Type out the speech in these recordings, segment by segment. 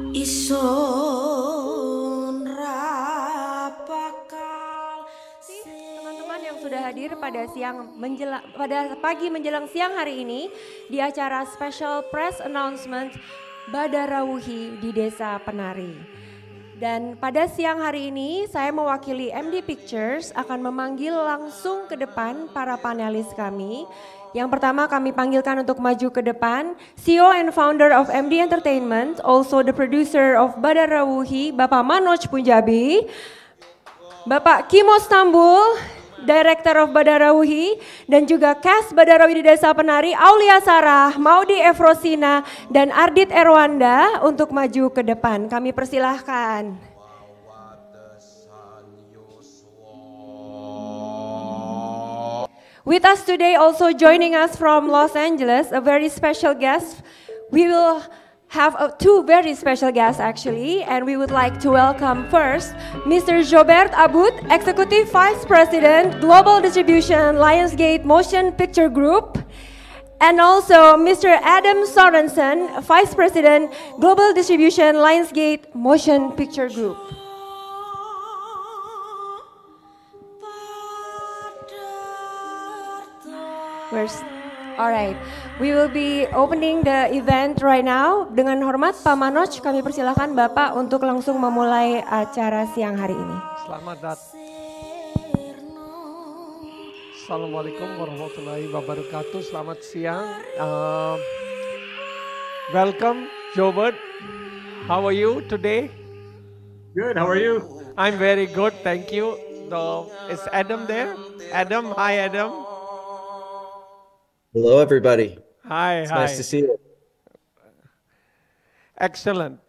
Ison rapakal. Teman-teman yang sudah hadir pada pagi menjelang siang hari ini di acara special press announcement Badarawuhi di Desa Penari. Dan pada siang hari ini saya mewakili MD Pictures akan memanggil langsung ke depan para panelis kami. Yang pertama kami panggilkan untuk maju ke depan CEO and founder of MD Entertainment, also the producer of Badarawuhi, Bapak Manoj Punjabi, Bapak Kimo Stambul, Director of Badarawuhi, dan juga cast Badarawuhi di Desa Penari, Aulia Sarah, Maudi Efrosina, dan Ardit Erwanda untuk maju ke depan. Kami persilahkan. With us today also joining us from Los Angeles, a very special guest. We will have two very special guests actually, and we would like to welcome first Mr. Jobert Abut, Executive Vice President, Global Distribution, Lionsgate Motion Picture Group, and also Mr. Adam Sorensen, Vice President, Global Distribution, Lionsgate Motion Picture Group. Alright, we will be opening the event right now. Dengan hormat Pak Manoj, kami persilahkan Bapak untuk langsung memulai acara siang hari ini. Selamat datang. Assalamualaikum warahmatullahi wabarakatuh. Selamat siang. Welcome, Jobert. How are you today? Good. How are you? I'm very good, thank you. So, is Adam there? Adam, hi Adam. Hello, everybody. Hi, It's hi. nice to see you. Excellent.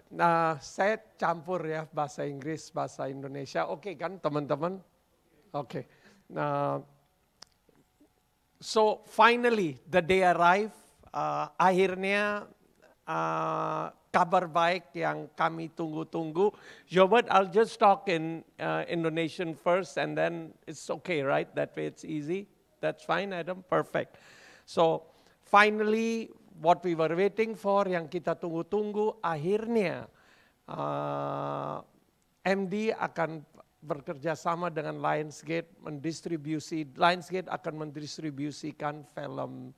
Saya campur ya bahasa Inggris, bahasa Indonesia. Oke kan teman-teman? Oke. So finally the day arrived. Akhirnya kabar baik yang kami tunggu-tunggu. Jobert, I'll just talk in Indonesian first and then it's okay, right? That way it's easy. That's fine, Adam? Perfect. So finally what we were waiting for, yang kita tunggu-tunggu, akhirnya MD akan bekerja sama dengan Lionsgate Lionsgate akan mendistribusikan film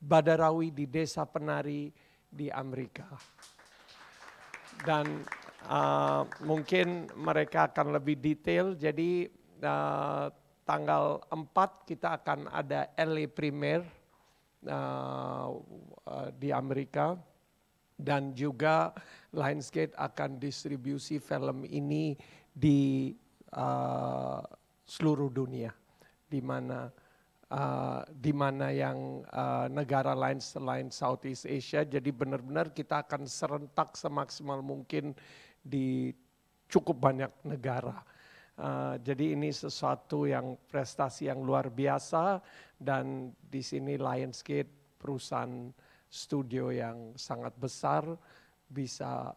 Badarawuhi di Desa Penari di Amerika. Dan mungkin mereka akan lebih detail, jadi tanggal 4 kita akan ada LA Premiere di Amerika, dan juga Lionsgate akan distribusi film ini di seluruh dunia, di mana yang negara lain selain Southeast Asia. Jadi benar-benar kita akan serentak semaksimal mungkin di cukup banyak negara. Jadi ini sesuatu yang prestasi yang luar biasa, dan di sini Lionsgate perusahaan studio yang sangat besar bisa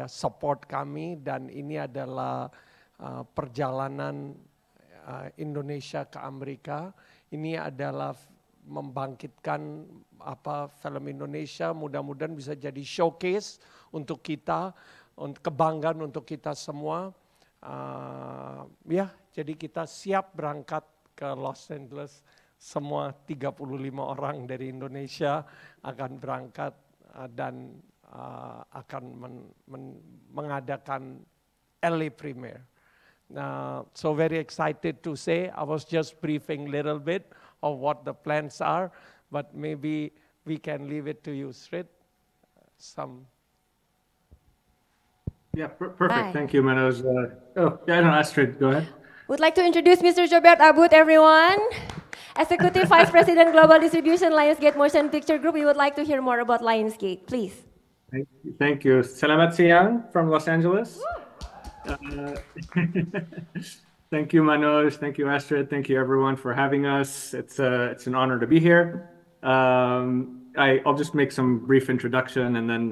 support kami, dan ini adalah perjalanan Indonesia ke Amerika. Ini adalah membangkitkan film Indonesia, mudah-mudahan bisa jadi showcase untuk kita, kebanggaan untuk kita semua. Jadi kita siap berangkat ke Los Angeles. Semua 35 orang dari Indonesia akan berangkat dan akan mengadakan LA Premiere. So very excited to say, I was just briefing a little bit of what the plans are, but maybe we can leave it to you, Srit. Yeah, perfect. Hi. Thank you, Manoj. Astrid, go ahead. Would like to introduce Mr. Jobert Abut, everyone. Executive Vice President, Global Distribution, Lionsgate Motion Picture Group. We would like to hear more about Lionsgate, please. Thank you. Selamat siang from Los Angeles. Thank you, Manoj. Thank you, Astrid. Thank you, everyone, for having us. It's an honor to be here. I'll just make some brief introduction, and then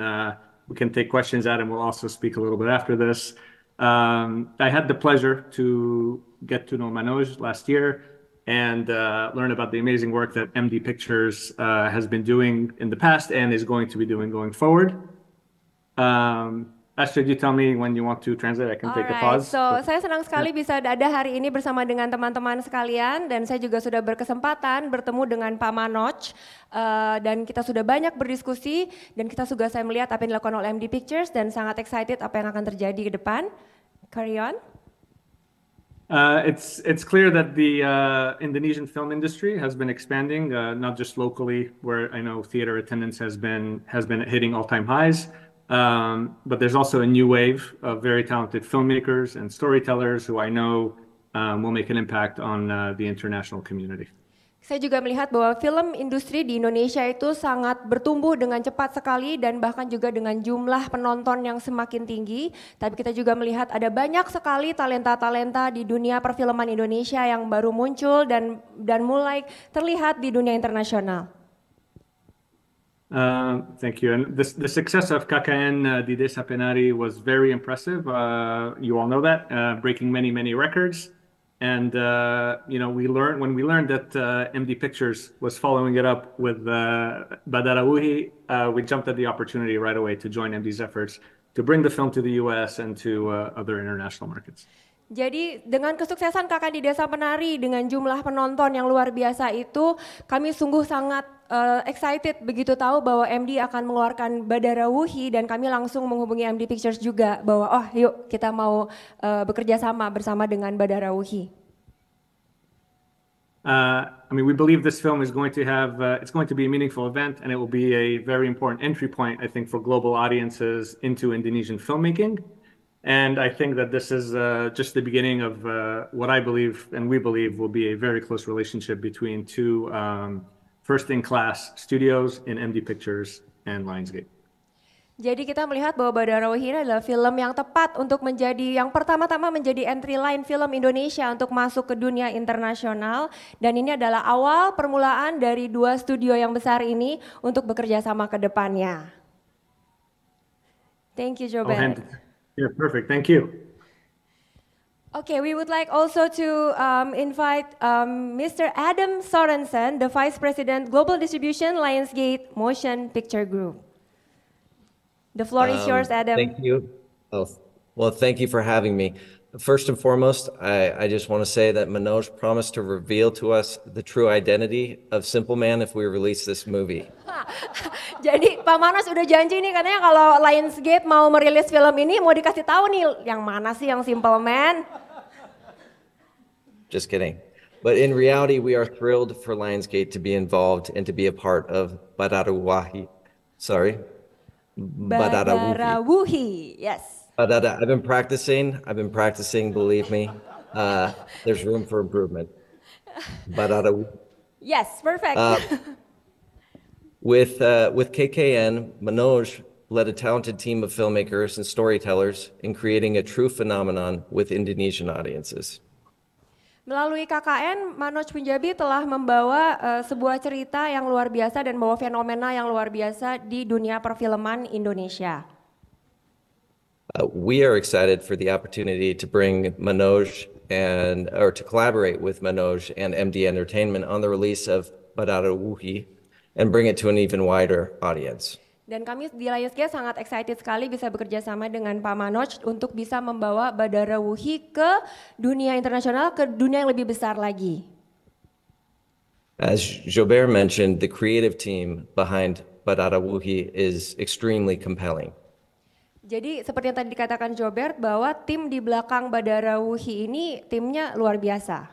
we can take questions. Adam will also speak a little bit after this. I had the pleasure to get to know Manoj last year, and learn about the amazing work that MD Pictures has been doing in the past and is going to be doing going forward. Astrid, you tell me when you want to translate. I can take a pause. So saya senang sekali bisa ada hari ini bersama dengan teman-teman sekalian, dan saya juga sudah berkesempatan bertemu dengan Pak Manoj, dan kita sudah banyak berdiskusi, dan kita juga saya melihat apa yang dilakukan oleh MD Pictures dan sangat excited apa yang akan terjadi ke depan. Carry on. It's clear that the Indonesian film industry has been expanding, not just locally, where I know theater attendance has been hitting all-time highs. But there's also a new wave of very talented filmmakers and storytellers who I know will make an impact on the international community. Saya juga melihat bahwa film industri di Indonesia itu sangat bertumbuh dengan cepat sekali dan bahkan juga dengan jumlah penonton yang semakin tinggi. Tapi kita juga melihat ada banyak sekali talenta-talenta di dunia perfilman Indonesia yang baru muncul dan mulai terlihat di dunia internasional. Thank you. And the success of KKN di Desa Penari was very impressive. You all know that, breaking many records. And when we learned that MD Pictures was following it up with Badarawuhi, we jumped at the opportunity right away to join MD's efforts to bring the film to the US and to other international markets. Jadi dengan kesuksesan Kakak di Desa Penari dengan jumlah penonton yang luar biasa itu, kami sungguh sangat excited begitu tahu bahwa MD akan mengeluarkan Badarawuhi, dan kami langsung menghubungi MD Pictures juga bahwa yuk kita mau bekerja sama bersama dengan Badarawuhi. We believe this film is going to have, it's going to be a meaningful event, and it will be a very important entry point, I think, for global audiences into Indonesian filmmaking. And I think that this is just the beginning of what I believe and we believe will be a very close relationship between two first-in-class studios in MD Pictures and Lionsgate. Jadi kita melihat bahwa Badarawuhi ini adalah film yang tepat untuk menjadi yang pertama-tama menjadi entry line film Indonesia untuk masuk ke dunia internasional, dan ini adalah awal permulaan dari dua studio yang besar ini untuk bekerja sama ke depannya. Thank you, Jobert. Yeah, perfect. Thank you. Okay, we would like also to invite Mr. Adam Sorensen, the Vice President Global Distribution, Lionsgate Motion Picture Group. The floor is yours, Adam. Thank you. Well, thank you for having me. First and foremost, I just want to say that Manoj promised to reveal to us the true identity of Simple Man if we release this movie. Jadi Pak Manas udah janji nih katanya kalau Lionsgate mau merilis film ini mau dikasih tahu nih yang mana sih yang Simple Man. Just kidding. But in reality, we are thrilled for Lionsgate to be involved and to be a part of Badarawuhi. Badarawuhi, yes. I've been practicing, believe me. There's room for improvement. Badarawuhi. Yes, perfect. With KKN, Manoj led a talented team of filmmakers and storytellers in creating a true phenomenon with Indonesian audiences. Melalui KKN, Manoj Punjabi telah membawa sebuah cerita yang luar biasa dan membawa fenomena yang luar biasa di dunia perfilman Indonesia. We are excited for the opportunity to bring Manoj to collaborate with Manoj and MD Entertainment on the release of Badarawuhi and bring it to an even wider audience. Dan kami di Lionsgate sangat excited sekali bisa bekerja sama dengan Pak Manoj untuk bisa membawa Badarawuhi ke dunia internasional, ke dunia yang lebih besar lagi. As Jobert mentioned, the creative team behind Badarawuhi is extremely compelling. Jadi seperti yang tadi dikatakan Jobert bahwa tim di belakang Badarawuhi ini timnya luar biasa.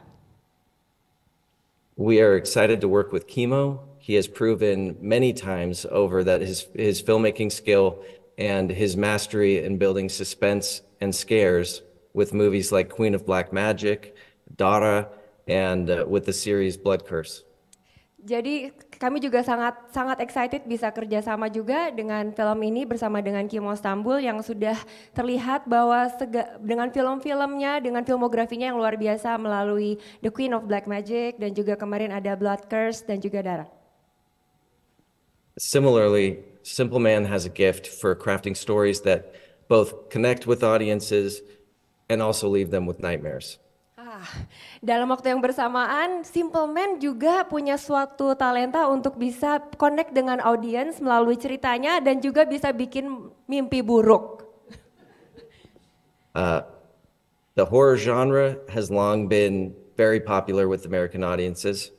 We are excited to work with Kimo. He has proven many times over that his filmmaking skill and his mastery in building suspense and scares with movies like Queen of Black Magic, Dara, and with the series Blood Curse. Jadi kami juga sangat excited bisa kerjasama juga dengan film ini bersama dengan Kimo Stambul yang sudah terlihat bahwa dengan film-filmnya, dengan filmografinya yang luar biasa melalui The Queen of Black Magic dan juga kemarin ada Blood Curse dan juga Dara. Similarly, Simple Man has a gift for crafting stories that both connect with audiences and also leave them with nightmares. Dalam waktu yang bersamaan, Simple Man juga punya suatu talenta untuk bisa connect dengan audiens melalui ceritanya dan juga bisa bikin mimpi buruk. The horror genre has long been very popular with American audiences.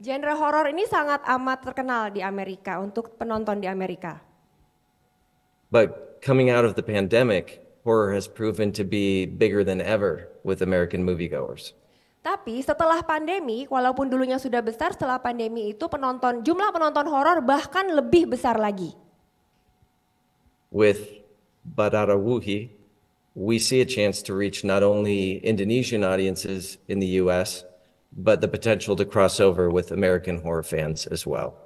Genre horor ini sangat amat terkenal di Amerika untuk penonton di Amerika. But coming out of the pandemic, horror has proven to be bigger than ever with American moviegoers. Tapi setelah pandemi, walaupun dulunya sudah besar, setelah pandemi itu jumlah penonton horor bahkan lebih besar lagi. With Badarawuhi, we see a chance to reach not only Indonesian audiences in the US, but the potential to cross over with American horror fans as well.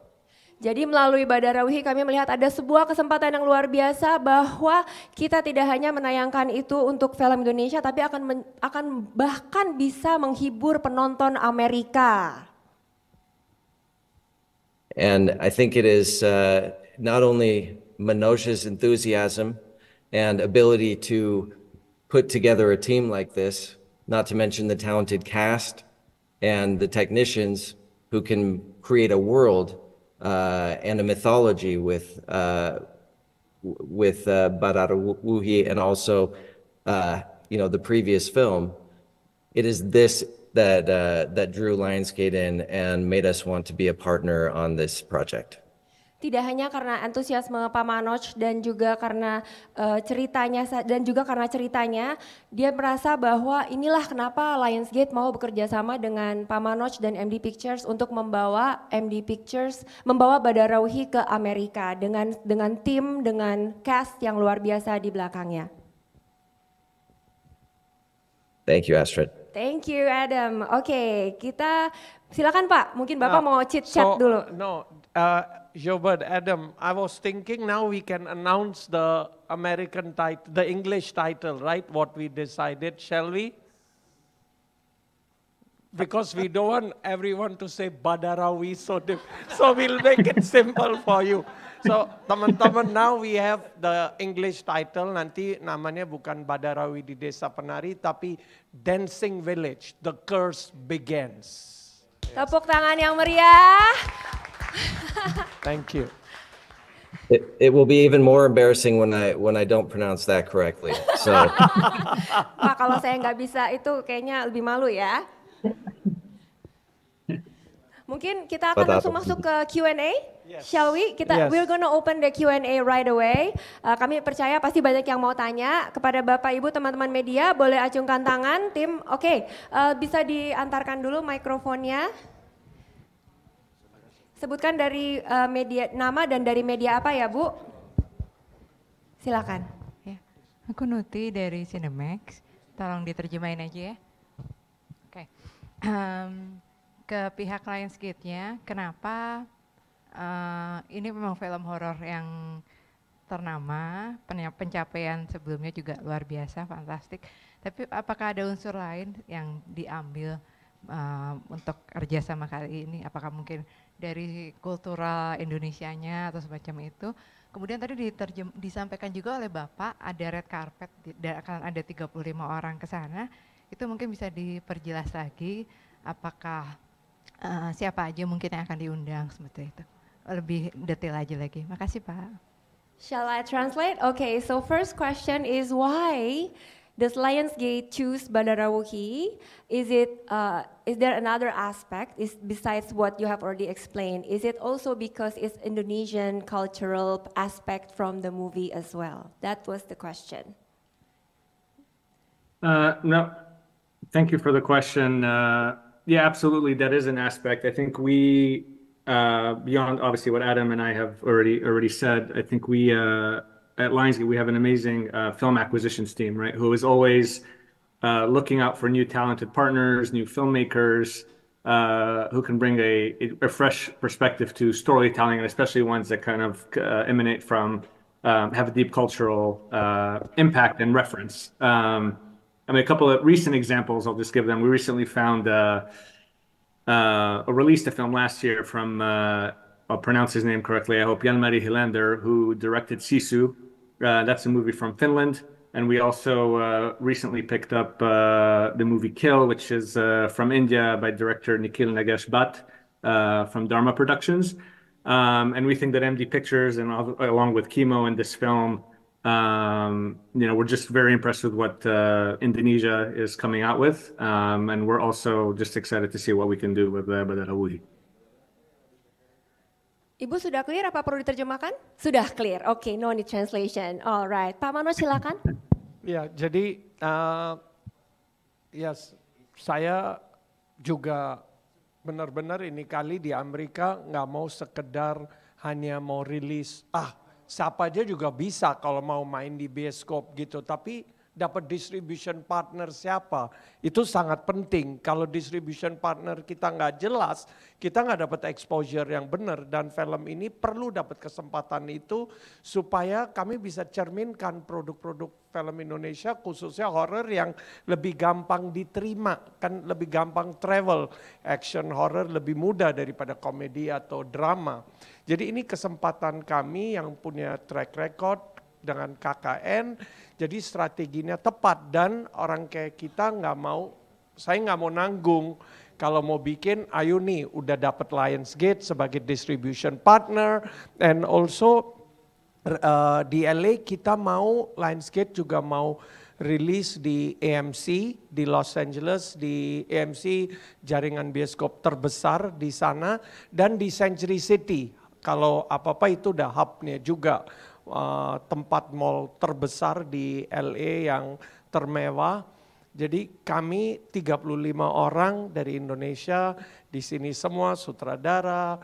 Jadi melalui Badarawuhi kami melihat ada sebuah kesempatan yang luar biasa bahwa kita tidak hanya menayangkan itu untuk film Indonesia, tapi akan bahkan bisa menghibur penonton Amerika. And I think it is not only Manoj's enthusiasm and ability to put together a team like this, not to mention the talented cast and the technicians who can create a world and a mythology with Badarawuhi and also the previous film. It is this that drew Lionsgate in and made us want to be a partner on this project. Tidak hanya karena antusiasme Pak Manoj dan juga karena ceritanya, dia merasa bahwa inilah kenapa Lionsgate mau bekerja sama dengan Pak Manoj dan MD Pictures untuk membawa Badarawuhi ke Amerika dengan tim, dengan cast yang luar biasa di belakangnya. Thank you, Astrid. Thank you, Adam. Oke, kita silakan Pak. Mungkin Bapak mau chit-chat dulu. Jobert, Adam, I was thinking now we can announce the American title, the English title, right? What we decided, shall we? Because we don't want everyone to say Badarawi, so we'll make it simple for you. So, teman-teman, now we have the English title, nanti namanya bukan Badarawi di Desa Penari, tapi Dancing Village, The Curse Begins. Tepuk tangan yang meriah. Thank you. It will be even more embarrassing when I don't pronounce that correctly. So. Pak, kalau saya nggak bisa itu kayaknya lebih malu ya. Mungkin kita akan langsung masuk ke Q&A. Yes. Shall we? We're gonna open the Q&A right away. Kami percaya pasti banyak yang mau tanya kepada Bapak Ibu teman-teman media. Boleh acungkan tangan, tim. Oke, bisa diantarkan dulu mikrofonnya. Sebutkan dari media nama dan dari media apa ya, Bu? Silakan. Ya, aku Nuti dari Cinemax. Tolong diterjemahin aja ya. Oke. Ke pihak Lionsgate-nya, kenapa ini memang film horor yang ternama, pencapaian sebelumnya juga luar biasa, fantastik. Tapi apakah ada unsur lain yang diambil untuk kerjasama kali ini? Apakah mungkin dari kultural Indonesianya atau semacam itu? Kemudian tadi disampaikan juga oleh Bapak ada red carpet, akan ada 35 orang ke sana. Itu mungkin bisa diperjelas lagi apakah siapa aja mungkin yang akan diundang seperti itu. Lebih detail aja lagi. Makasih Pak. Shall I translate? Okay, so first question is why does Lionsgate choose Badarawuhi? Is there another aspect besides what you have already explained? Is it also because it's Indonesian cultural aspect from the movie as well? That was the question. No, thank you for the question. Yeah, absolutely, that is an aspect. I think we, beyond obviously what Adam and I have already said, I think we at Lionsgate, we have an amazing film acquisitions team, right? Who is always looking out for new talented partners, new filmmakers, who can bring a fresh perspective to storytelling, and especially ones that kind of emanate from, have a deep cultural impact and reference. I mean, a couple of recent examples, I'll just give them. We recently found, released a film last year from, I'll pronounce his name correctly, I hope, Jan-Mari Hylander, who directed Sisu. That's a movie from Finland. And we also recently picked up the movie Kill, which is from India by director Nikhil Nagesh Bhatt from Dharma Productions. And we think that MD Pictures and along with Kimo in this film, we're just very impressed with what Indonesia is coming out with. And we're also just excited to see what we can do with Badarawuhi. Ibu sudah clear apa perlu diterjemahkan? Sudah clear. Oke, no need translation. Alright, Pak Manos silakan. Ya, jadi saya juga benar-benar ini kali di Amerika nggak mau sekedar hanya mau rilis, siapa aja juga bisa kalau mau main di bioskop gitu, tapi dapat distribution partner siapa, itu sangat penting. Kalau distribution partner kita nggak jelas, kita nggak dapat exposure yang benar, dan film ini perlu dapat kesempatan itu supaya kami bisa cerminkan produk-produk film Indonesia khususnya horror yang lebih gampang diterima, kan lebih gampang travel, action horror lebih mudah daripada komedi atau drama. Jadi ini kesempatan kami yang punya track record dengan KKN, jadi strateginya tepat, dan orang kayak kita saya nggak mau nanggung. Kalau mau bikin, ayo nih udah dapat Lionsgate sebagai distribution partner, and also di LA kita mau, Lionsgate juga mau rilis di AMC di Los Angeles, di AMC jaringan bioskop terbesar di sana, dan di Century City. Kalau apa-apa itu udah hubnya juga. Tempat mall terbesar di LA yang termewah. Jadi kami 35 orang dari Indonesia di sini semua sutradara,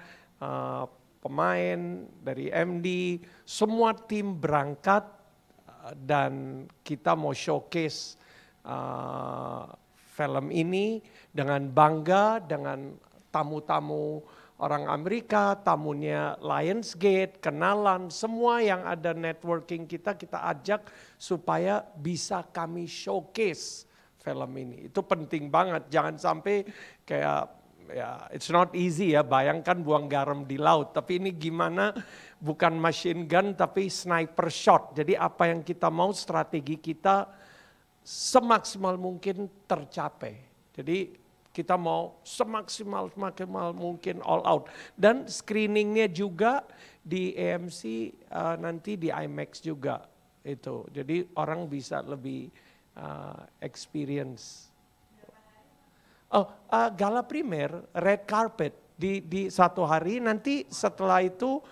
pemain dari MD, semua tim berangkat dan kita mau showcase film ini dengan bangga dengan tamu-tamu orang Amerika, tamunya Lionsgate, kenalan, semua yang ada networking kita ajak supaya bisa kami showcase film ini. Itu penting banget, jangan sampai kayak it's not easy ya, bayangkan buang garam di laut, tapi ini gimana bukan machine gun tapi sniper shot. Jadi apa yang kita mau, strategi kita semaksimal mungkin tercapai. Jadi kita mau semaksimal mungkin all out. Dan screeningnya juga di AMC, nanti di IMAX juga itu. Jadi orang bisa lebih experience. Gala primer, red carpet di satu hari. Nanti setelah itu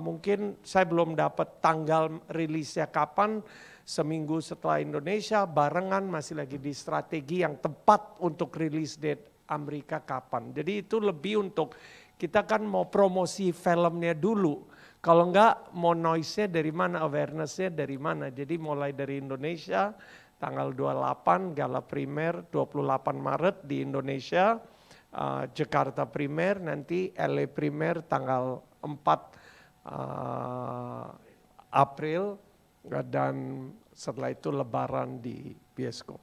mungkin saya belum dapat tanggal rilisnya kapan. Seminggu setelah Indonesia, barengan masih lagi di strategi yang tepat untuk rilis date Amerika kapan. Jadi itu lebih untuk, kita kan mau promosi filmnya dulu. Kalau enggak mau noise-nya dari mana, awareness-nya dari mana. Jadi mulai dari Indonesia, tanggal 28 Gala Primer, 28 Maret di Indonesia, Jakarta Primer, nanti LA Primer tanggal 4 April, dan setelah itu Lebaran di bioskop.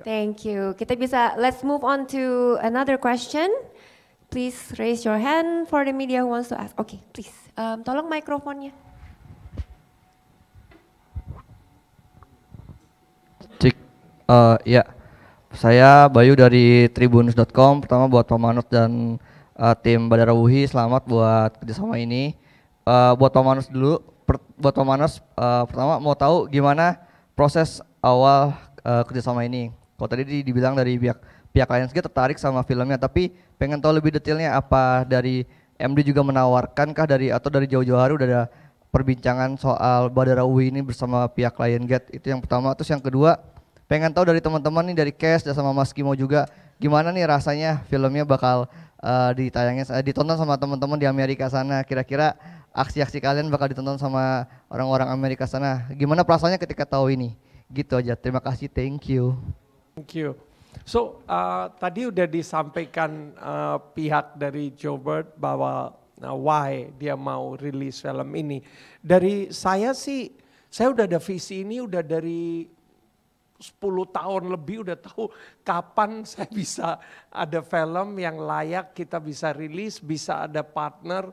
Thank you. Kita bisa, let's move on to another question. Please raise your hand for the media who wants to ask. Okay, please. Tolong mikrofonnya. Cik, ya, saya Bayu dari Tribunnews.com. Pertama buat Pak Manus dan tim Badarawuhi, selamat buat kerjasama ini. Buat Pak Manus dulu. Buat Pak Manus, pertama mau tahu gimana proses awal kerjasama ini. Kalau tadi dibilang dari pihak Lionsgate tertarik sama filmnya, tapi pengen tahu lebih detailnya, apa dari MD juga menawarkan kah atau dari jauh-jauh hari udah ada perbincangan soal Badarawuhi ini bersama pihak Lionsgate? Itu yang pertama. Terus yang kedua, pengen tahu dari teman-teman nih, dari Cash dan sama Mas Kimo juga, gimana nih rasanya filmnya bakal ditonton sama teman-teman di Amerika sana. Kira-kira aksi-aksi kalian bakal ditonton sama orang-orang Amerika sana. Gimana perasaannya ketika tahu ini? Gitu aja. Terima kasih. Thank you. Thank you. So tadi udah disampaikan pihak dari Joe Bird bahwa why dia mau rilis film ini. Dari saya sih, saya udah ada visi ini udah dari 10 tahun lebih, udah tahu kapan saya bisa ada film yang layak kita bisa rilis, bisa ada partner.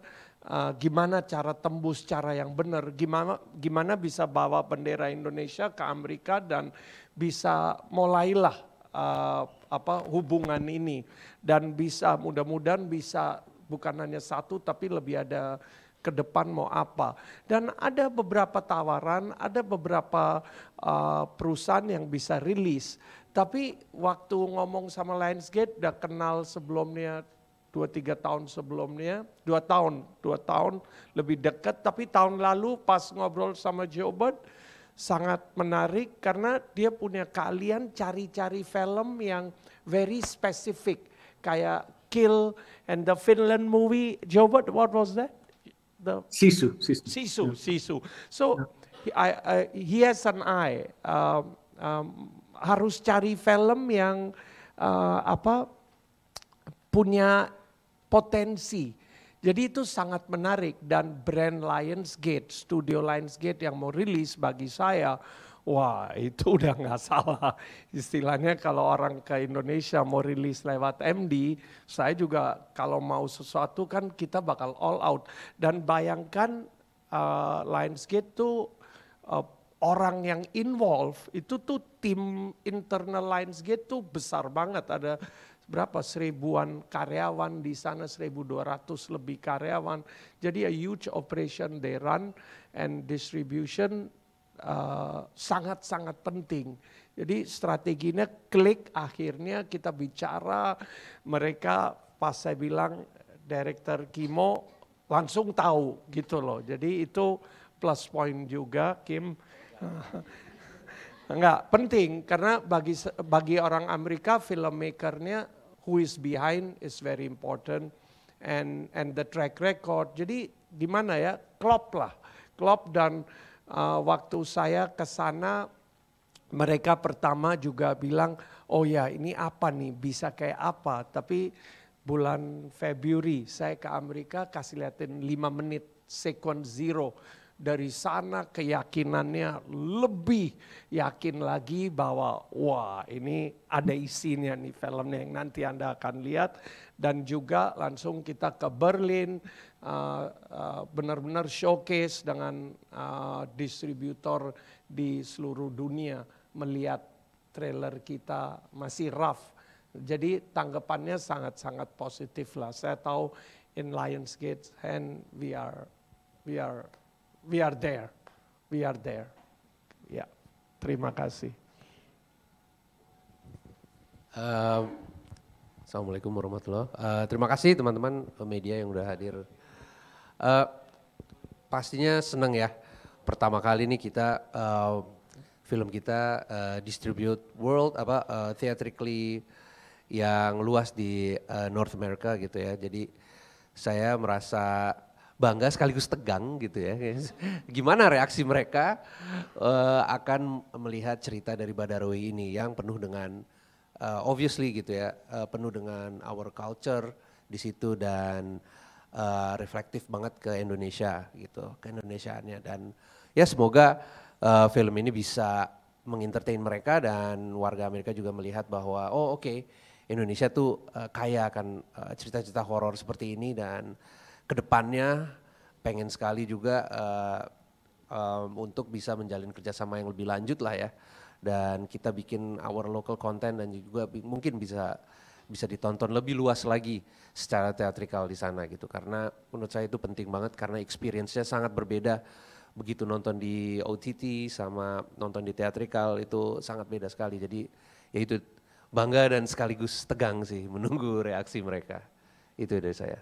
gimana cara tembus cara yang benar, gimana bisa bawa bendera Indonesia ke Amerika dan bisa mulailah hubungan ini dan bisa mudah-mudahan bisa bukan hanya satu tapi lebih ada ke depan mau apa. Dan ada beberapa tawaran, ada beberapa perusahaan yang bisa rilis. Tapi waktu ngomong sama Lionsgate udah kenal sebelumnya 2-3 tahun sebelumnya, 2 tahun lebih dekat. Tapi tahun lalu pas ngobrol sama Jobert sangat menarik karena dia punya keahlian cari-cari film yang very specific. Kayak Kill and the Finland movie. Jobert, what was that? Sisu. So he has an eye. Harus cari film yang punya potensi. Jadi itu sangat menarik dan brand Lionsgate, studio Lionsgate yang mau rilis bagi saya, wah itu udah nggak salah. Istilahnya kalau orang ke Indonesia mau rilis lewat MD, saya juga kalau mau sesuatu kan kita bakal all out. Dan bayangkan Lionsgate tuh orang yang involve, itu tuh tim internal Lionsgate tuh besar banget. Ada berapa 1000-an karyawan di sana, 1.200 lebih karyawan. Jadi a huge operation they run and distribution sangat-sangat penting. Jadi strateginya klik, akhirnya kita bicara, mereka pas saya bilang Director Kimo langsung tahu gitu loh. Jadi itu plus point juga Kim. Enggak, penting karena bagi orang Amerika filmmakernya who is behind is very important and the track record. Jadi di mana ya? Klop dan waktu saya ke sana mereka pertama juga bilang, "Oh ya, ini apa nih? Bisa kayak apa?" Tapi bulan Februari saya ke Amerika kasih liatin 5 menit sequence zero. Dari sana keyakinannya lebih yakin lagi bahwa wah ini ada isinya nih filmnya yang nanti Anda akan lihat. Dan juga langsung kita ke Berlin, benar-benar showcase dengan distributor di seluruh dunia melihat trailer kita masih rough. Jadi tanggapannya sangat-sangat positif lah. Saya tahu in Lionsgate and we are there. Ya, terima kasih. Assalamualaikum warahmatullahi wabarakatuh. Terima kasih teman-teman media yang udah hadir. Pastinya senang ya. Pertama kali nih kita film kita distribute world theatrically yang luas di North America gitu ya. Jadi saya merasa bangga sekaligus tegang gitu ya. Gimana reaksi mereka akan melihat cerita dari Badarui ini yang penuh dengan obviously gitu ya, penuh dengan our culture di situ dan reflektif banget ke Indonesia gitu, ke Indonesiaannya. Dan ya semoga film ini bisa mengentertain mereka dan warga Amerika juga melihat bahwa Indonesia tuh kaya akan cerita-cerita horor seperti ini dan kedepannya pengen sekali juga untuk bisa menjalin kerjasama yang lebih lanjut lah ya. Dan kita bikin our local content dan juga mungkin bisa ditonton lebih luas lagi secara teatrikal di sana gitu. Karena menurut saya itu penting banget karena experience-nya sangat berbeda. Begitu nonton di OTT sama nonton di teatrikal itu sangat beda sekali. Jadi ya itu bangga dan sekaligus tegang sih menunggu reaksi mereka. Itu dari saya.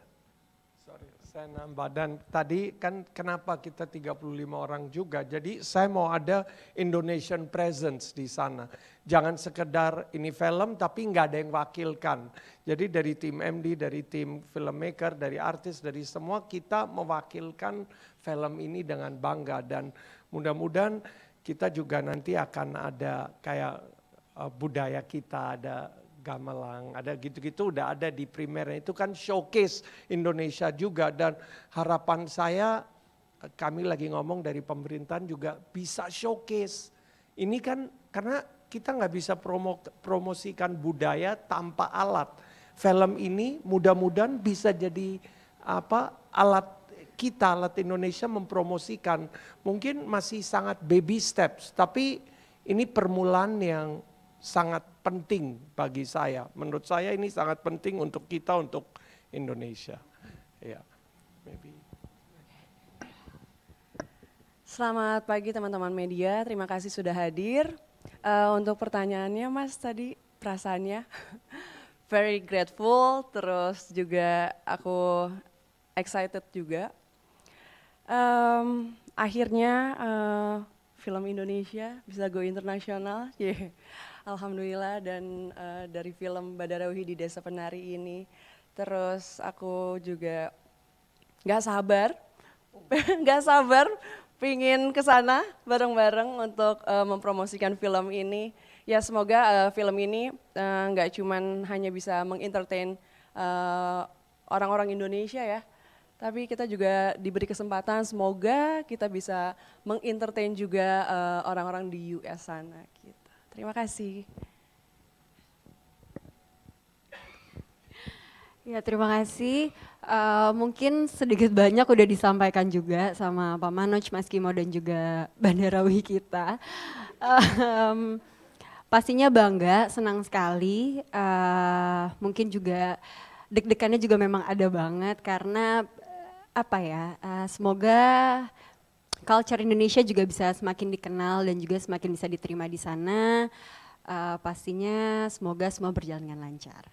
Saya nambah dan tadi kan kenapa kita 35 orang juga. Jadi saya mau ada Indonesian presence di sana. Jangan sekedar ini film tapi nggak ada yang wakilkan. Jadi dari tim MD, dari tim filmmaker, dari artis, dari semua kita mewakilkan film ini dengan bangga. Dan mudah-mudahan kita juga nanti akan ada kayak budaya kita, ada gamelan, ada gitu-gitu udah ada di primernya. Itu kan showcase Indonesia juga dan harapan saya kami lagi ngomong dari pemerintahan juga bisa showcase. Ini kan karena kita nggak bisa promosikan budaya tanpa alat. Film ini mudah-mudahan bisa jadi alat kita Latin Indonesia mempromosikan mungkin masih sangat baby steps, tapi ini permulaan yang sangat penting bagi saya. Menurut saya ini sangat penting untuk kita, untuk Indonesia. Ya, maybe. Selamat pagi teman-teman media, terima kasih sudah hadir. Untuk pertanyaannya Mas tadi perasaannya very grateful, terus juga aku excited juga. Akhirnya film Indonesia bisa go internasional, alhamdulillah, dan dari film Badarawuhi di Desa Penari ini. Terus aku juga gak sabar pingin ke sana bareng-bareng untuk mempromosikan film ini. Ya semoga film ini nggak cuman hanya bisa mengentertain orang-orang Indonesia ya, tapi kita juga diberi kesempatan semoga kita bisa mengentertain juga orang-orang di US sana. Gitu. Terima kasih. Ya terima kasih. Mungkin sedikit banyak udah disampaikan juga sama Pak Manoj, Mas Kimo dan juga Badarawuhi kita. Pastinya bangga, senang sekali. Mungkin juga deg-degannya juga memang ada banget karena semoga culture Indonesia juga bisa semakin dikenal dan juga semakin bisa diterima di sana. Pastinya semoga semua berjalan dengan lancar.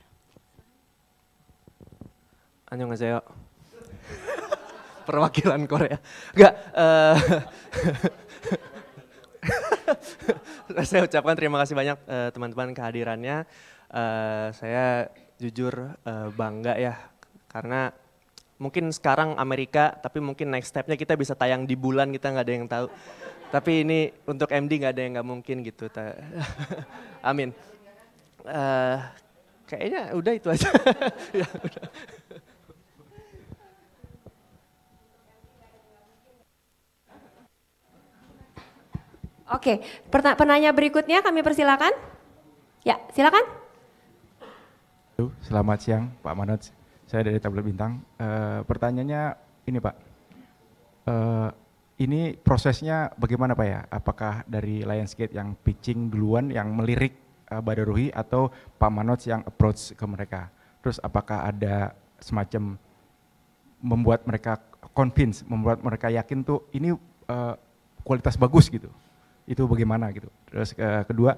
Annyeonghaseyo. Perwakilan Korea. Enggak, saya ucapkan terima kasih banyak teman-teman kehadirannya. Saya jujur bangga ya, karena mungkin sekarang Amerika, tapi mungkin next stepnya kita bisa tayang di bulan, kita nggak ada yang tahu. Tapi ini untuk MD nggak ada yang nggak mungkin gitu. Amin. Kayaknya udah itu aja. Ya, udah. Oke, penanya berikutnya kami persilakan. Ya, silakan. Selamat siang Pak Manoj, saya dari Tablet Bintang. Pertanyaannya ini Pak, ini prosesnya bagaimana Pak ya? Apakah dari Lionsgate yang pitching duluan, yang melirik Badarawuhi, atau Pak Manoj yang approach ke mereka? Terus apakah ada semacam membuat mereka convince, membuat mereka yakin tuh ini kualitas bagus gitu? Itu bagaimana gitu? Terus kedua,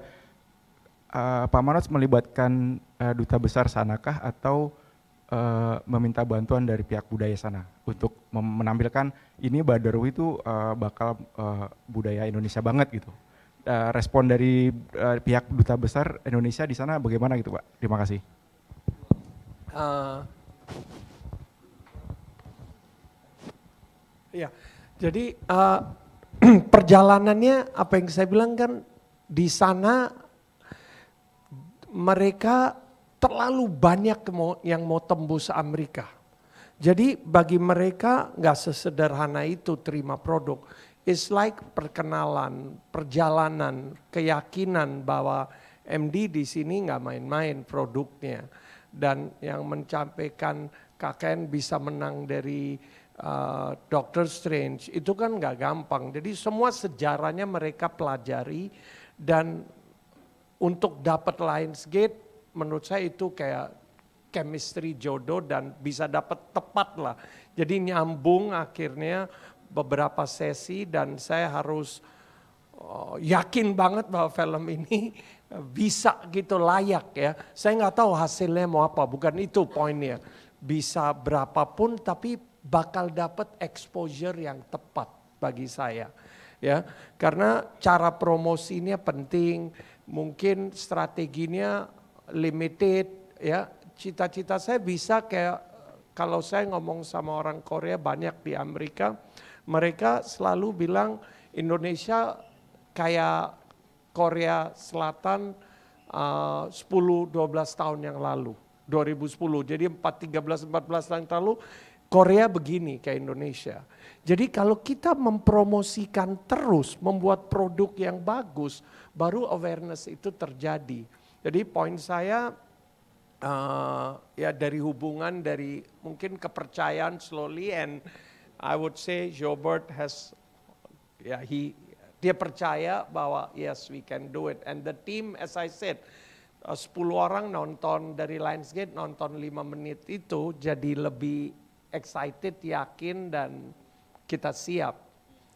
Pak Manoj melibatkan duta besar sanakah atau meminta bantuan dari pihak budaya sana untuk menampilkan ini Badarawuhi itu bakal budaya Indonesia banget gitu? Respon dari pihak duta besar Indonesia di sana bagaimana gitu Pak? Terima kasih. Ya, jadi perjalanannya apa yang saya bilang kan, di sana mereka terlalu banyak yang mau tembus Amerika. Jadi bagi mereka nggak sesederhana itu terima produk. It's like perkenalan, perjalanan, keyakinan bahwa MD di sini nggak main-main produknya. Dan yang mencampaikan KKN bisa menang dari Doctor Strange itu kan nggak gampang. Jadi semua sejarahnya mereka pelajari, dan untuk dapat Lionsgate menurut saya itu kayak chemistry jodoh dan bisa dapat tepat lah. Jadi nyambung akhirnya beberapa sesi, dan saya harus yakin banget bahwa film ini bisa gitu, layak ya. Saya nggak tahu hasilnya mau apa, bukan itu poinnya. Bisa berapapun tapi bakal dapat exposure yang tepat bagi saya. Ya, karena cara promosinya penting, mungkin strateginya limited ya. Cita-cita saya bisa kayak kalau saya ngomong sama orang Korea banyak di Amerika, mereka selalu bilang Indonesia kayak Korea Selatan 10-12 tahun yang lalu, 2010. Jadi 13-14 tahun yang lalu Korea begini kayak Indonesia. Jadi kalau kita mempromosikan terus, membuat produk yang bagus, baru awareness itu terjadi. Jadi poin saya ya dari hubungan, dari mungkin kepercayaan slowly and I would say Jobert has, dia percaya bahwa yes we can do it. And the team, as I said, 10 orang nonton dari Lionsgate, nonton 5 menit itu jadi lebih excited, yakin, dan kita siap.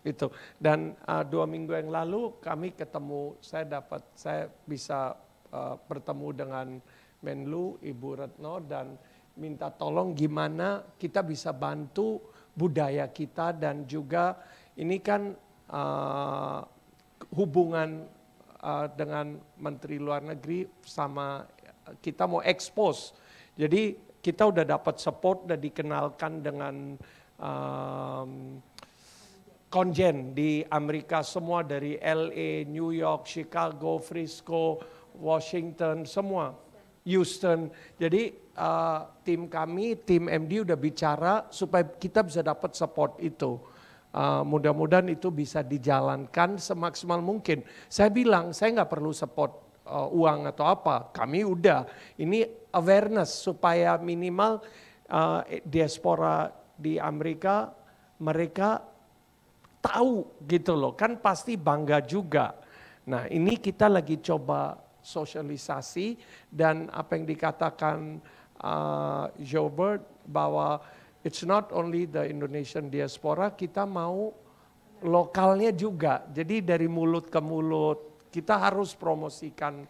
Itu. Dan 2 minggu yang lalu kami ketemu, saya bisa bertemu dengan Menlu, Ibu Retno, dan minta tolong gimana kita bisa bantu budaya kita, dan juga ini kan hubungan dengan Menteri Luar Negeri sama kita mau expose. Jadi kita udah dapat support, udah dikenalkan dengan konjen di Amerika semua, dari LA, New York, Chicago, Frisco, Washington, semua, Houston. Jadi tim kami, tim MD udah bicara supaya kita bisa dapat support itu. Mudah-mudahan itu bisa dijalankan semaksimal mungkin. Saya bilang, saya nggak perlu support uang atau apa. Kami udah, ini awareness supaya minimal diaspora di Amerika, mereka tahu gitu loh, kan pasti bangga juga. Nah ini kita lagi coba sosialisasi, dan apa yang dikatakan Jobert bahwa it's not only the Indonesian diaspora, kita mau lokalnya juga. Jadi dari mulut ke mulut, kita harus promosikan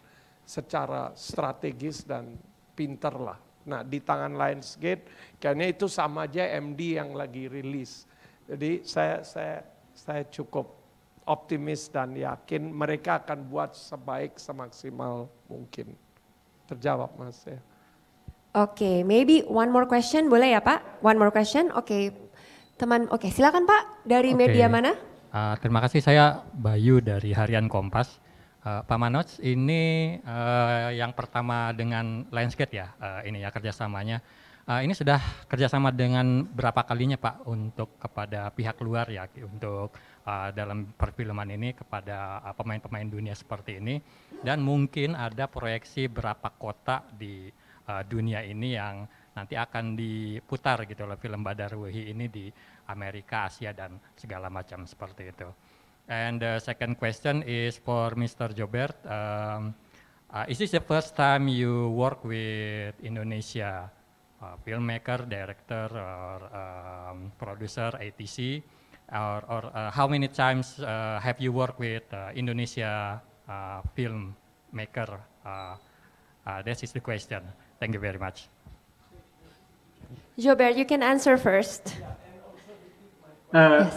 secara strategis dan pinter lah. Nah di tangan Lionsgate, kayaknya itu sama aja MD yang lagi rilis. Jadi saya cukup optimis dan yakin mereka akan buat sebaik semaksimal mungkin. Terjawab Mas ya. Oke, maybe one more question, boleh ya Pak? One more question, oke. Oke, silakan Pak, dari media mana? Terima kasih, saya Bayu dari Harian Kompas. Pak Manoj, ini yang pertama dengan Lionsgate ya, ini ya kerjasamanya. Ini sudah kerjasama dengan berapa kalinya Pak untuk kepada pihak luar ya, untuk dalam perfilman ini kepada pemain-pemain dunia seperti ini, dan mungkin ada proyeksi berapa kota di dunia ini yang nanti akan diputar gitu loh film Badarwuhi ini di Amerika, Asia, dan segala macam seperti itu. And the second question is for Mr. Jobert. Is this the first time you work with Indonesia filmmaker, director, or producer, ATC? Or how many times have you worked with Indonesia filmmaker? That is the question. Thank you very much. Jobert, you can answer first.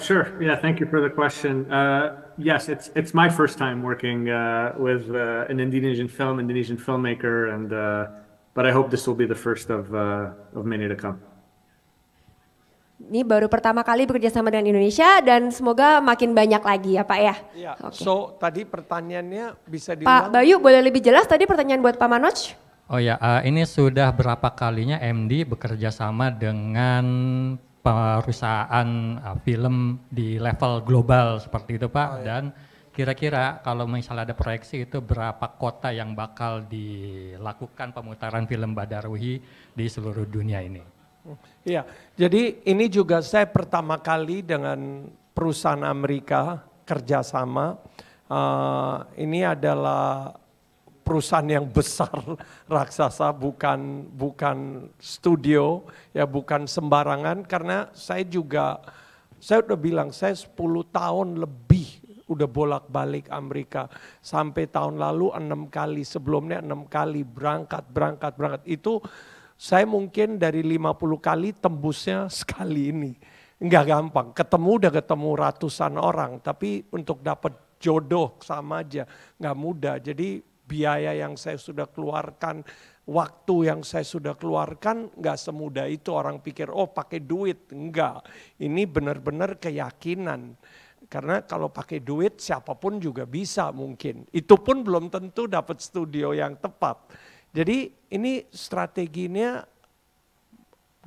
Sure. Yeah. Thank you for the question. Yes, it's my first time working with an Indonesian filmmaker, and but I hope this will be the first of many to come. Ini baru pertama kali bekerja sama dengan Indonesia, dan semoga makin banyak lagi ya Pak ya. Iya. Okay. So tadi pertanyaannya bisa diulang. Pak Bayu, boleh lebih jelas tadi pertanyaan buat Pak Manoj? Oh ya, ini sudah berapa kalinya MD bekerja sama dengan perusahaan film di level global seperti itu Pak? Dan kira-kira kalau misalnya ada proyeksi itu berapa kota yang bakal dilakukan pemutaran film Badarwuhi di seluruh dunia ini? Iya, jadi ini juga saya pertama kali dengan perusahaan Amerika kerjasama. Ini adalah perusahaan yang besar, raksasa, bukan studio, ya bukan sembarangan. Karena saya udah bilang saya 10 tahun lebih udah bolak-balik Amerika. Sampai tahun lalu 6 kali, sebelumnya 6 kali berangkat. Itu saya mungkin dari 50 kali tembusnya sekali ini. Enggak gampang, udah ketemu ratusan orang, tapi untuk dapat jodoh sama aja, nggak mudah. Jadi biaya yang saya sudah keluarkan, waktu yang saya sudah keluarkan nggak semudah itu. Orang pikir, oh pakai duit. Enggak, ini benar-benar keyakinan. Karena kalau pakai duit siapapun juga bisa mungkin. Itu pun belum tentu dapat studio yang tepat. Jadi ini strateginya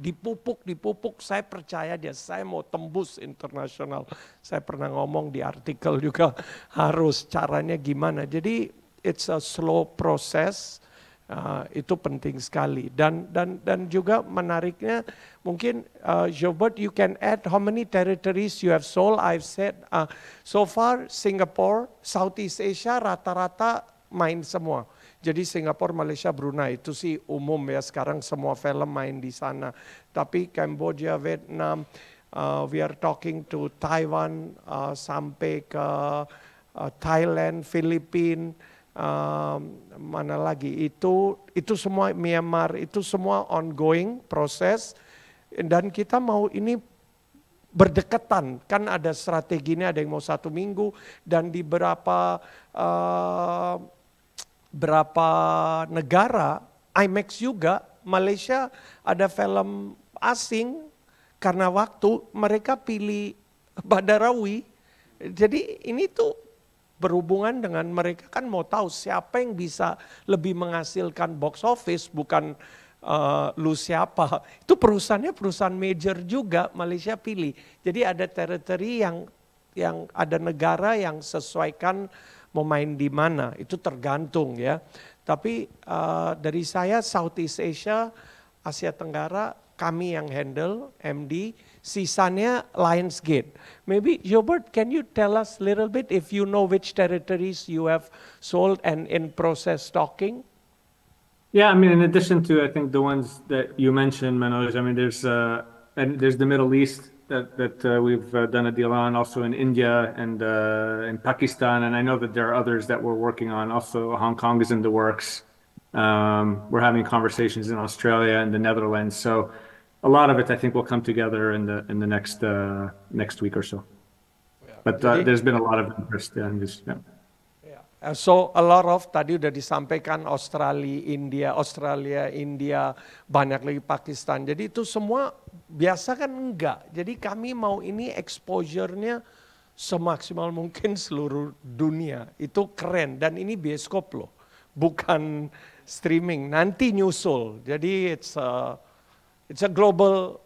dipupuk, saya percaya dia, saya mau tembus internasional. Saya pernah ngomong di artikel juga harus caranya gimana. Jadi it's a slow process, Itu penting sekali. Dan juga menariknya mungkin Jobert, you can add how many territories you have sold. I've said so far Singapore, Southeast Asia rata-rata main semua. Jadi Singapura, Malaysia, Brunei itu sih umum ya, sekarang semua film main di sana. Tapi Cambodia, Vietnam, we are talking to Taiwan, sampai ke Thailand, Filipina, mana lagi itu semua Myanmar, itu semua ongoing proses, dan kita mau ini berdekatan, kan ada strategi ini, ada yang mau 1 minggu, dan di berapa negara IMAX juga. Malaysia ada film asing, karena waktu mereka pilih Badarawi. Jadi ini tuh berhubungan dengan mereka kan mau tahu siapa yang bisa lebih menghasilkan box office, bukan lu siapa. Itu perusahaannya perusahaan major juga Malaysia pilih. Jadi ada teritori yang ada negara yang sesuaikan mau main di mana, itu tergantung ya. Tapi dari saya Southeast Asia, Asia Tenggara kami yang handle MD, sisanya Lionsgate. Maybe Jobert, can you tell us a little bit if you know which territories you have sold and in process stocking? Yeah, I mean, in addition to, I think, the ones that you mentioned, Manoj, I mean, there's the Middle East that we've done a deal on, also in India and in Pakistan, and I know that there are others that we're working on. Also, Hong Kong is in the works. We're having conversations in Australia and the Netherlands. So a lot of it, I think, will come together in the next week or so. But there's been a lot of interest in this. Yeah. So a lot of tadi udah disampaikan Australia, India, banyak lagi Pakistan. Jadi itu semua biasa kan enggak. Jadi kami mau ini exposure-nya semaksimal mungkin seluruh dunia. Itu keren, dan ini bioskop loh, bukan streaming. Nanti nyusul. Jadi it's a global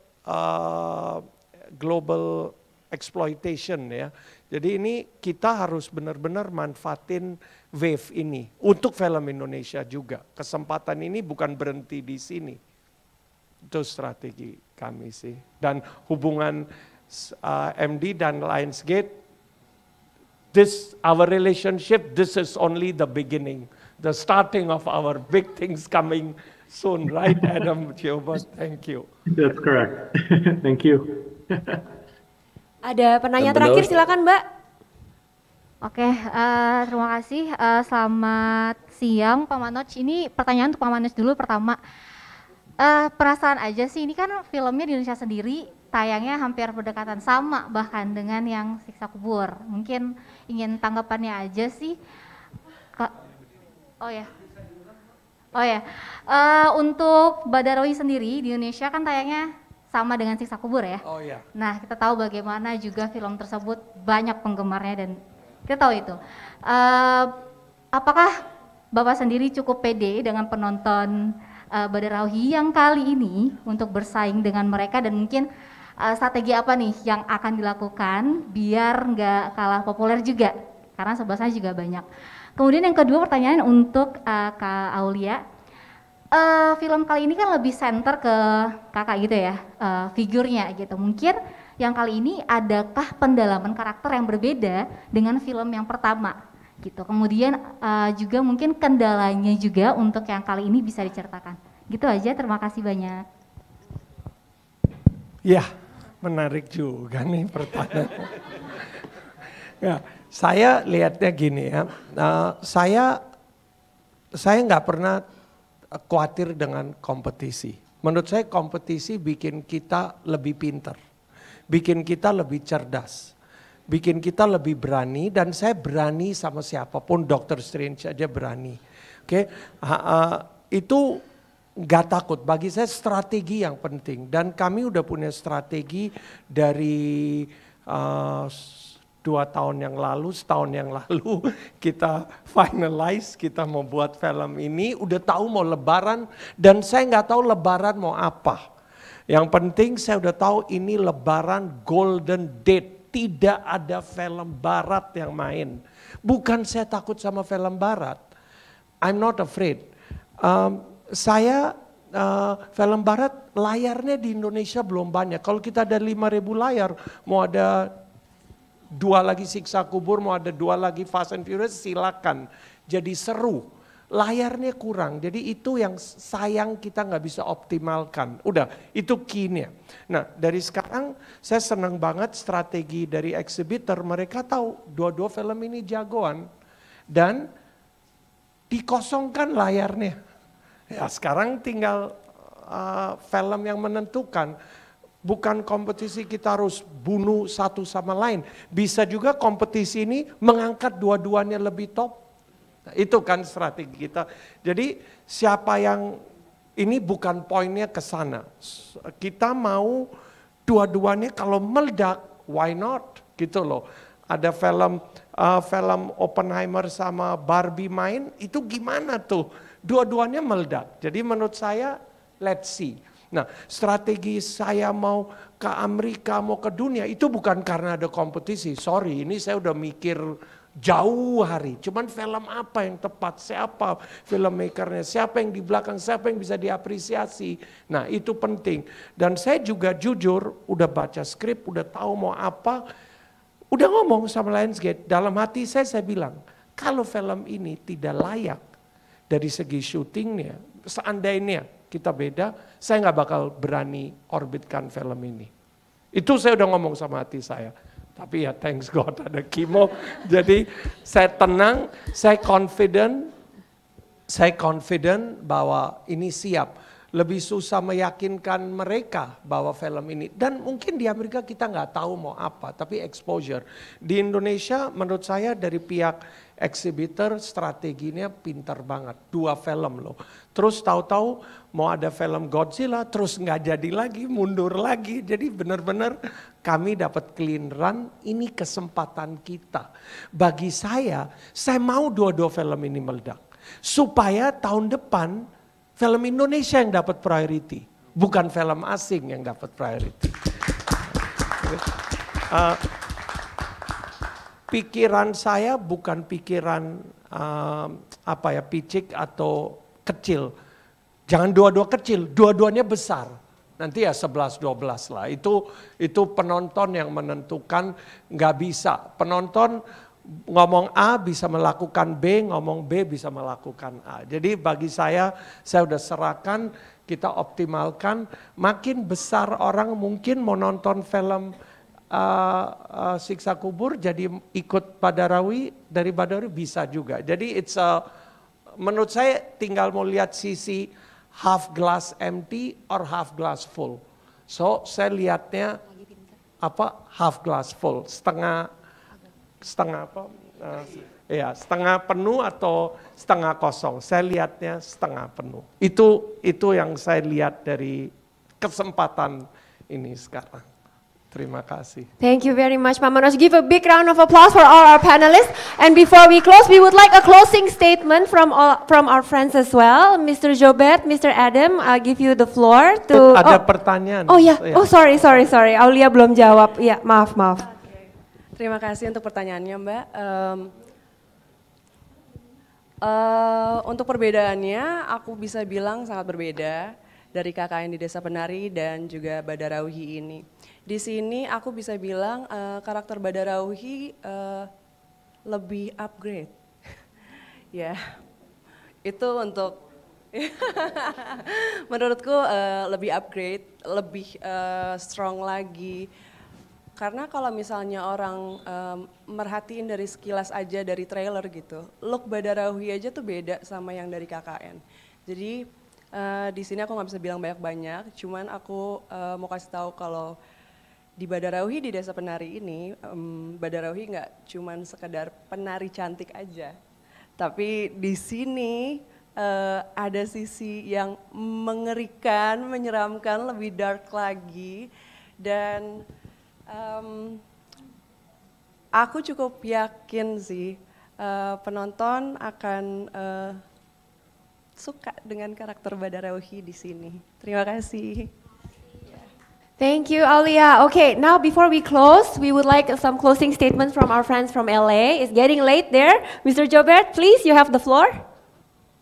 exploitation ya. Jadi ini kita harus benar-benar manfaatin wave ini untuk film Indonesia juga. Kesempatan ini bukan berhenti di sini. Itu strategi kami sih. Dan hubungan MD dan Lionsgate, our relationship, this is only the beginning. The starting of our big things coming soon, right, Adam Jobert? Thank you. That's correct. Thank you. Ada penanya terakhir, silakan Mbak. Oke, terima kasih. Selamat siang Pak Manoj. Ini pertanyaan untuk Pak Manoj dulu pertama. Perasaan aja sih, ini kan filmnya di Indonesia sendiri, tayangnya hampir berdekatan sama bahkan dengan yang Siksa Kubur. Mungkin ingin tanggapannya aja sih. Untuk Badarawi sendiri di Indonesia kan tayangnya sama dengan Siksa Kubur ya. Oh ya. Nah, kita tahu bagaimana juga film tersebut banyak penggemarnya dan kita tahu itu. Apakah Bapak sendiri cukup pede dengan penonton Badarawi yang kali ini untuk bersaing dengan mereka, dan mungkin strategi apa nih yang akan dilakukan biar nggak kalah populer juga? Karena sebelahnya juga banyak. Kemudian yang kedua pertanyaan untuk Kak Aulia. Film kali ini kan lebih center ke kakak gitu ya, figurnya gitu. Mungkin yang kali ini adakah pendalaman karakter yang berbeda dengan film yang pertama gitu. Kemudian juga mungkin kendalanya juga untuk yang kali ini bisa diceritakan. Gitu aja, terima kasih banyak. Ya, menarik juga nih pertanyaan. Ya, saya lihatnya gini ya, saya nggak pernah khawatir dengan kompetisi. Menurut saya kompetisi bikin kita lebih pintar, bikin kita lebih cerdas, bikin kita lebih berani, dan saya berani sama siapapun, Dr. Strange aja berani. Oke, itu nggak takut. Bagi saya strategi yang penting, dan kami udah punya strategi dari 2 tahun yang lalu, setahun yang lalu kita finalize, kita mau buat film ini, udah tahu mau lebaran, dan saya nggak tahu lebaran mau apa. Yang penting saya udah tahu ini lebaran golden date, tidak ada film barat yang main. Bukan saya takut sama film barat, I'm not afraid. Saya film barat layarnya di Indonesia belum banyak. Kalau kita ada 5.000 layar, mau ada 2 lagi Siksa Kubur, mau ada 2 lagi Fast and Furious, silakan. Jadi seru. Layarnya kurang, jadi itu yang sayang kita nggak bisa optimalkan. Udah, itu key-nya. Nah, dari sekarang saya senang banget strategi dari exhibitor. Mereka tahu dua-dua film ini jagoan dan dikosongkan layarnya. Ya, sekarang tinggal film yang menentukan. Bukan kompetisi kita harus bunuh satu sama lain. Bisa juga kompetisi ini mengangkat dua-duanya lebih top. Nah, itu kan strategi kita. Jadi siapa yang ini bukan poinnya ke sana. Kita mau dua-duanya kalau meledak, why not? Gitu loh. Ada film Oppenheimer sama Barbie main, itu gimana tuh? Dua-duanya meledak. Jadi menurut saya, let's see. Nah, strategi saya mau ke Amerika, mau ke dunia, itu bukan karena ada kompetisi. Sorry, ini saya udah mikir jauh hari. Cuman film apa yang tepat, siapa filmmakernya, siapa yang di belakang, siapa yang bisa diapresiasi. Nah, itu penting. Dan saya juga jujur, udah baca skrip, udah tahu mau apa, udah ngomong sama Lionsgate. Dalam hati saya bilang, kalau film ini tidak layak dari segi syutingnya, seandainya kita beda, saya nggak bakal berani orbitkan film ini. Itu saya udah ngomong sama hati saya. Tapi ya thanks God ada Kimo. Jadi saya tenang, saya confident bahwa ini siap. Lebih susah meyakinkan mereka bahwa film ini. Dan mungkin di Amerika kita nggak tahu mau apa, tapi exposure. Di Indonesia menurut saya dari pihak exhibitor strateginya pintar banget. 2 film loh. Terus tahu-tahu mau ada film Godzilla, terus nggak jadi lagi, mundur lagi. Jadi benar-benar kami dapat clean run, ini kesempatan kita. Bagi saya mau dua-dua film ini meledak. Supaya tahun depan film Indonesia yang dapat priority, bukan film asing yang dapat priority. Pikiran saya bukan pikiran picik atau kecil. Jangan dua-dua kecil, dua-duanya besar. Nanti ya 11-12 lah. Itu penonton yang menentukan, nggak bisa. Penonton ngomong A bisa melakukan B, ngomong B bisa melakukan A. Jadi bagi saya udah serahkan, kita optimalkan. Makin besar orang mungkin mau nonton film Siksa Kubur jadi ikut Badarawi, dari Badarawi bisa juga. Jadi menurut saya tinggal mau lihat sisi half glass empty or half glass full. So saya lihatnya half glass full, setengah setengah penuh atau setengah kosong. Saya lihatnya setengah penuh. Itu yang saya lihat dari kesempatan ini sekarang. Terima kasih. Thank you very much, Pak Manoj. Give a big round of applause for all our panelists. And before we close, we would like a closing statement from our friends as well. Mr. Jobert, Mr. Adam, I'll give you the floor to. Ada pertanyaan. Oh ya, oh sorry. Aulia belum jawab. Ya, maaf. Terima kasih untuk pertanyaannya, Mbak. Untuk perbedaannya, aku bisa bilang sangat berbeda dari KKN di Desa Penari dan juga Badarauhi ini. Di sini aku bisa bilang karakter Badarauhi lebih upgrade. Ya, itu untuk menurutku lebih upgrade, lebih strong lagi. Karena kalau misalnya orang merhatiin dari sekilas aja dari trailer gitu, look Badarauhi aja tuh beda sama yang dari KKN. Jadi di sini aku nggak bisa bilang banyak-banyak, cuman aku mau kasih tahu kalau di Badarauhi di Desa Penari ini, Badarauhi nggak cuman sekedar penari cantik aja, tapi di sini ada sisi yang mengerikan, menyeramkan, lebih dark lagi, dan aku cukup yakin sih penonton akan suka dengan karakter Badarauhi di sini. Terima kasih. Thank you, Aulia. Okay, now before we close, we would like some closing statements from our friends from LA. It's getting late there. Mr. Jobert, please, you have the floor.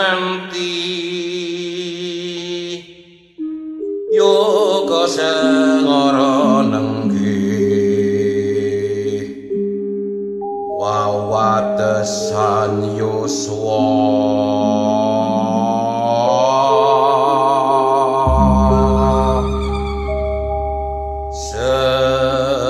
sumanti yoga sengara nenggih wawatesan yuswa sedaya